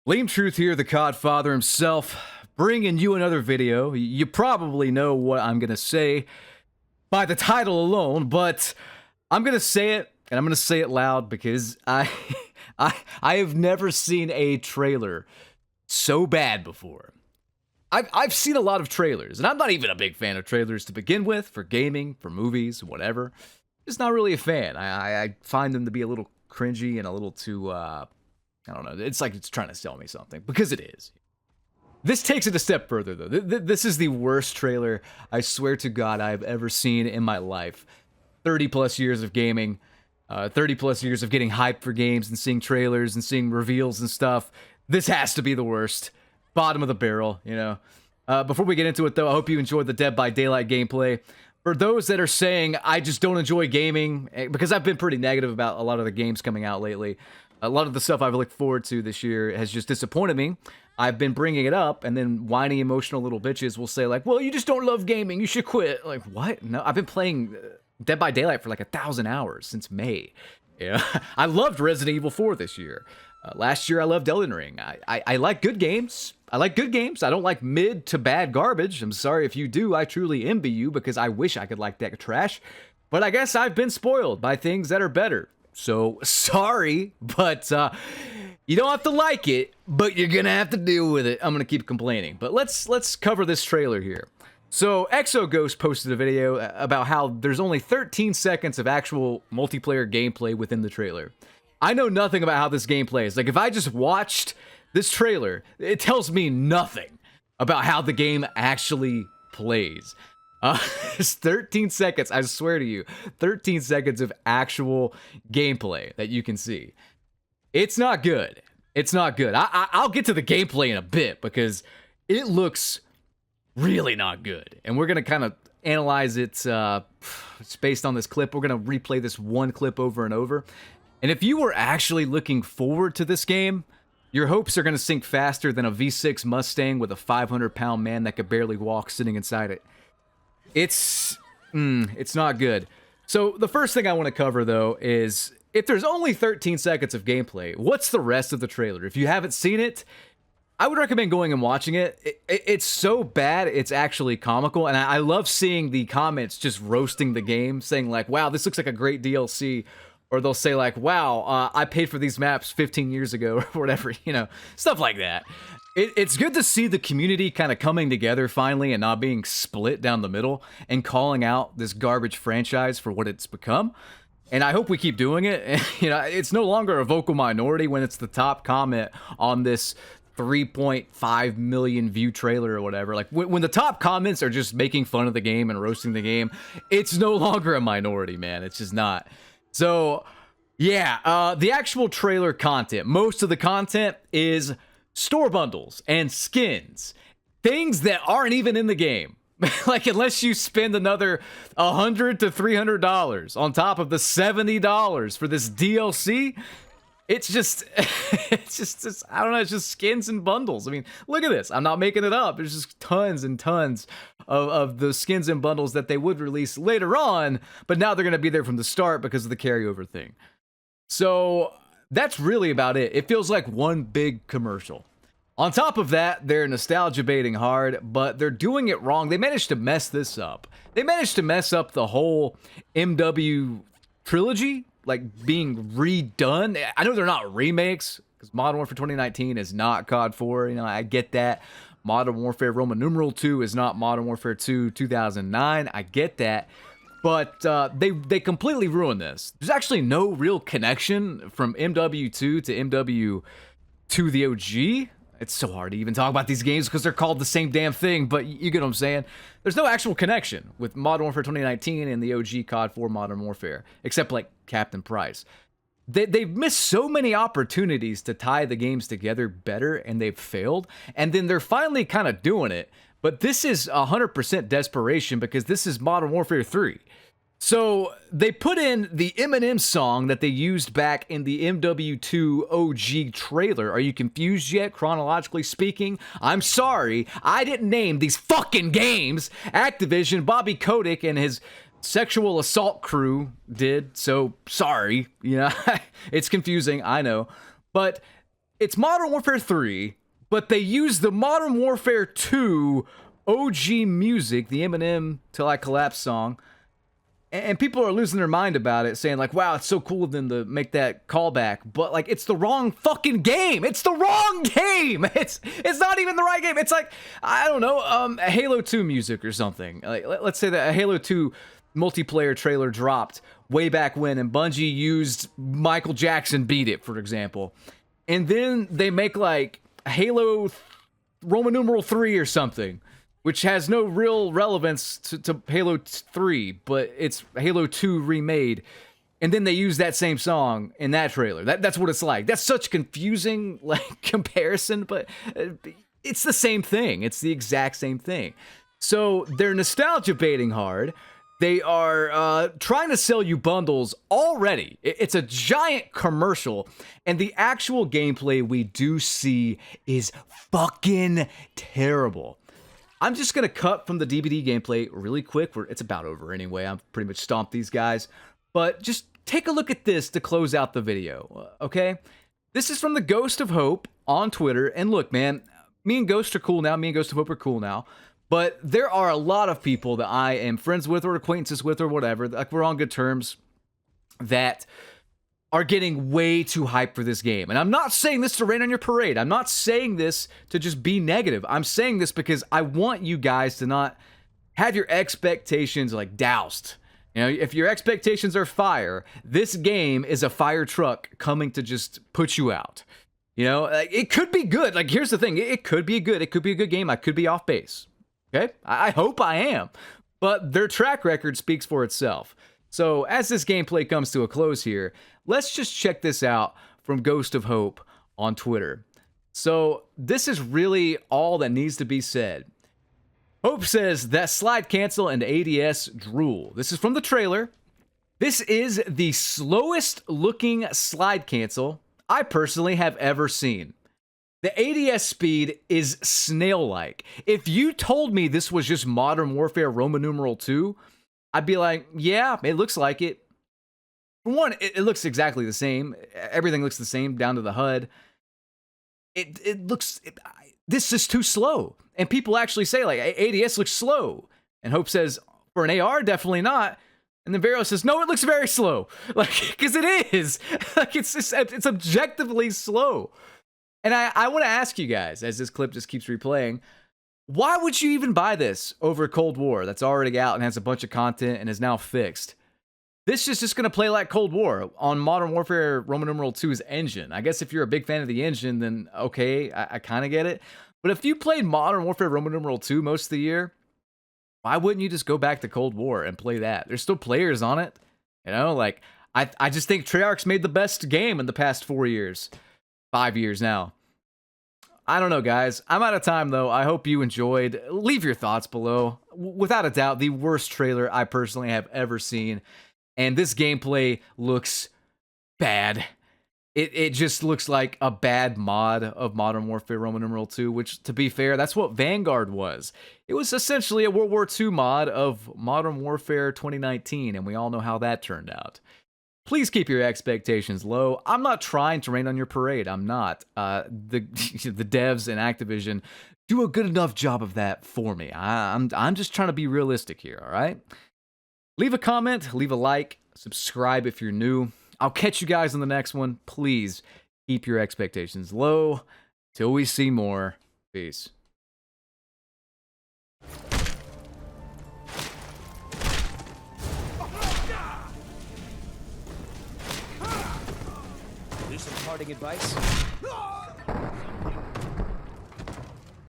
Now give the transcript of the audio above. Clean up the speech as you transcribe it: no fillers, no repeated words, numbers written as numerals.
Liam Truth here, the Codfather himself, bringing you another video. You probably know what I'm going to say by the title alone, but I'm going to say it, and I'm going to say it loud because I have never seen a trailer so bad before. I've seen a lot of trailers, and I'm not even a big fan of trailers to begin with, for gaming, for movies, whatever. Just not really a fan. I find them to be a little cringy and a little too, I don't know. It's like it's trying to sell me something, because it is. This takes it a step further, though. This is the worst trailer, I swear to God, I've ever seen in my life. 30 plus years of gaming, 30 plus years of getting hyped for games and seeing trailers and seeing reveals and stuff. This has to be the worst. Bottom of the barrel, you know. Before we get into it, though, I hope you enjoyed the Dead by Daylight gameplay. For those that are saying, I just don't enjoy gaming, because I've been pretty negative about a lot of the games coming out lately. A lot of the stuff I've looked forward to this year has just disappointed me. I've been bringing it up, and then whiny, emotional little bitches will say, like, well, you just don't love gaming, you should quit. Like, what? No, I've been playing Dead by Daylight for like 1,000 hours since May. Yeah, I loved Resident Evil 4 this year. Last year, I loved Elden Ring. I like good games. I like good games. I don't like mid to bad garbage. I'm sorry if you do. I truly envy you, because I wish I could like that trash. But I guess I've been spoiled by things that are better. So, sorry, but you don't have to like it, but you're gonna have to deal with it. I'm gonna keep complaining. But let's cover this trailer here. So, Exoghost posted a video about how there's only 13 seconds of actual multiplayer gameplay within the trailer. I know nothing about how this game plays. Like, if I just watched this trailer, it tells me nothing about how the game actually plays. It's 13 seconds, I swear to you, 13 seconds of actual gameplay that you can see. It's not good. It's not good. I'll get to the gameplay in a bit, because it looks really not good. And we're going to kind of analyze it it's based on this clip. We're going to replay this one clip over and over. And if you were actually looking forward to this game, your hopes are going to sink faster than a V6 Mustang with a 500-pound man that could barely walk sitting inside it. It's not good. So the first thing I want to cover, though, is if there's only 13 seconds of gameplay, what's the rest of the trailer? If you haven't seen it, I would recommend going and watching it. It's so bad, it's actually comical, and I love seeing the comments just roasting the game, saying like, wow, this looks like a great DLC. Or they'll say like, wow, I paid for these maps 15 years ago, or whatever, you know, stuff like that. It's good to see the community kind of coming together finally and not being split down the middle and calling out this garbage franchise for what it's become. And I hope we keep doing it. And, you know, it's no longer a vocal minority when it's the top comment on this 3.5 million view trailer or whatever. Like, when the top comments are just making fun of the game and roasting the game, it's no longer a minority, man. It's just not. So, yeah, the actual trailer content, most of the content is store bundles and skins, things that aren't even in the game. Like, unless you spend another $100 to $300 on top of the $70 for this DLC, it's just, I don't know, it's just skins and bundles. I mean, look at this. I'm not making it up. There's just tons and tons of the skins and bundles that they would release later on, but now they're going to be there from the start because of the carryover thing. So that's really about it. It feels like one big commercial. On top of that, they're nostalgia baiting hard, but they're doing it wrong. They managed to mess this up. They managed to mess up the whole MW trilogy, like being redone. I know they're not remakes, because Modern Warfare 2019 is not COD 4. You know, I get that. Modern Warfare Roman numeral 2 is not Modern Warfare 2 2009. I get that. But they completely ruined this. There's actually no real connection from MW2 to MW2 the OG. It's so hard to even talk about these games because they're called the same damn thing, but you get what I'm saying. There's no actual connection with Modern Warfare 2019 and the OG COD 4 Modern Warfare, except like Captain Price. They've missed so many opportunities to tie the games together better, and they've failed. And then they're finally kind of doing it. But this is 100% desperation, because this is Modern Warfare 3. So they put in the Eminem song that they used back in the MW2 OG trailer. Are you confused yet, chronologically speaking? I'm sorry, I didn't name these fucking games. Activision, Bobby Kotick, and his sexual assault crew did, so sorry. You know, it's confusing, I know. But it's Modern Warfare 3, but they use the Modern Warfare 2 OG music, the Eminem Till I Collapse song, and people are losing their mind about it, saying like, wow, it's so cool of them to make that callback, but like, it's the wrong fucking game. It's the wrong game. It's not even the right game. It's like, I don't know, a Halo 2 music or something. Like, let's say that a Halo 2 multiplayer trailer dropped way back when, and Bungie used Michael Jackson Beat It, for example. And then they make like Halo Roman numeral 3 or something, which has no real relevance to Halo 3, but it's Halo 2 remade. And then they use that same song in that trailer. That's what it's like. That's such confusing like comparison, but it's the same thing. It's the exact same thing. So they're nostalgia baiting hard. They are trying to sell you bundles already. It's a giant commercial, and the actual gameplay we do see is fucking terrible. I'm just gonna cut from the DBD gameplay really quick. It's about over anyway. I've pretty much stomped these guys, but just take a look at this to close out the video, okay? This is from the Ghost of Hope on Twitter, and look, man, me and Ghost are cool now. Me and Ghost of Hope are cool now. But there are a lot of people that I am friends with or acquaintances with or whatever, like we're on good terms, that are getting way too hyped for this game. And I'm not saying this to rain on your parade. I'm not saying this to just be negative. I'm saying this because I want you guys to not have your expectations like doused. You know, if your expectations are fire, this game is a fire truck coming to just put you out. You know, it could be good. Like, here's the thing. It could be good. It could be a good game. I could be off base. Okay, I hope I am, but their track record speaks for itself. So as this gameplay comes to a close here, let's just check this out from Ghost of Hope on Twitter. So this is really all that needs to be said. Hope says that slide cancel and ADS drool. This is from the trailer. This is the slowest looking slide cancel I personally have ever seen. The ADS speed is snail-like. If you told me this was just Modern Warfare Roman numeral 2, I'd be like, yeah, it looks like it. For one, it looks exactly the same. Everything looks the same down to the HUD. This is too slow. And people actually say, like, ADS looks slow. And Hope says, for an AR, definitely not. And then Vero says, no, it looks very slow. Like, because it is. Like, it's objectively slow. And I want to ask you guys, as this clip just keeps replaying, why would you even buy this over Cold War that's already out and has a bunch of content and is now fixed? This is just going to play like Cold War on Modern Warfare Roman numeral 2's engine. I guess if you're a big fan of the engine, then okay, I kind of get it. But if you played Modern Warfare Roman numeral 2 most of the year, why wouldn't you just go back to Cold War and play that? There's still players on it. You know, like, I just think Treyarch's made the best game in the past 4 years. 5 years now. I don't know, guys. I'm out of time, though. I hope you enjoyed. Leave your thoughts below. Without a doubt, the worst trailer I personally have ever seen. And this gameplay looks bad. It just looks like a bad mod of Modern Warfare Roman numeral 2, which, to be fair, that's what Vanguard was. It was essentially a World War II mod of Modern Warfare 2019, and we all know how that turned out. Please keep your expectations low. I'm not trying to rain on your parade. I'm not. The devs and Activision do a good enough job of that for me. I'm just trying to be realistic here, all right? Leave a comment, leave a like, subscribe if you're new. I'll catch you guys in the next one. Please keep your expectations low. Till we see more. Peace. Some parting advice?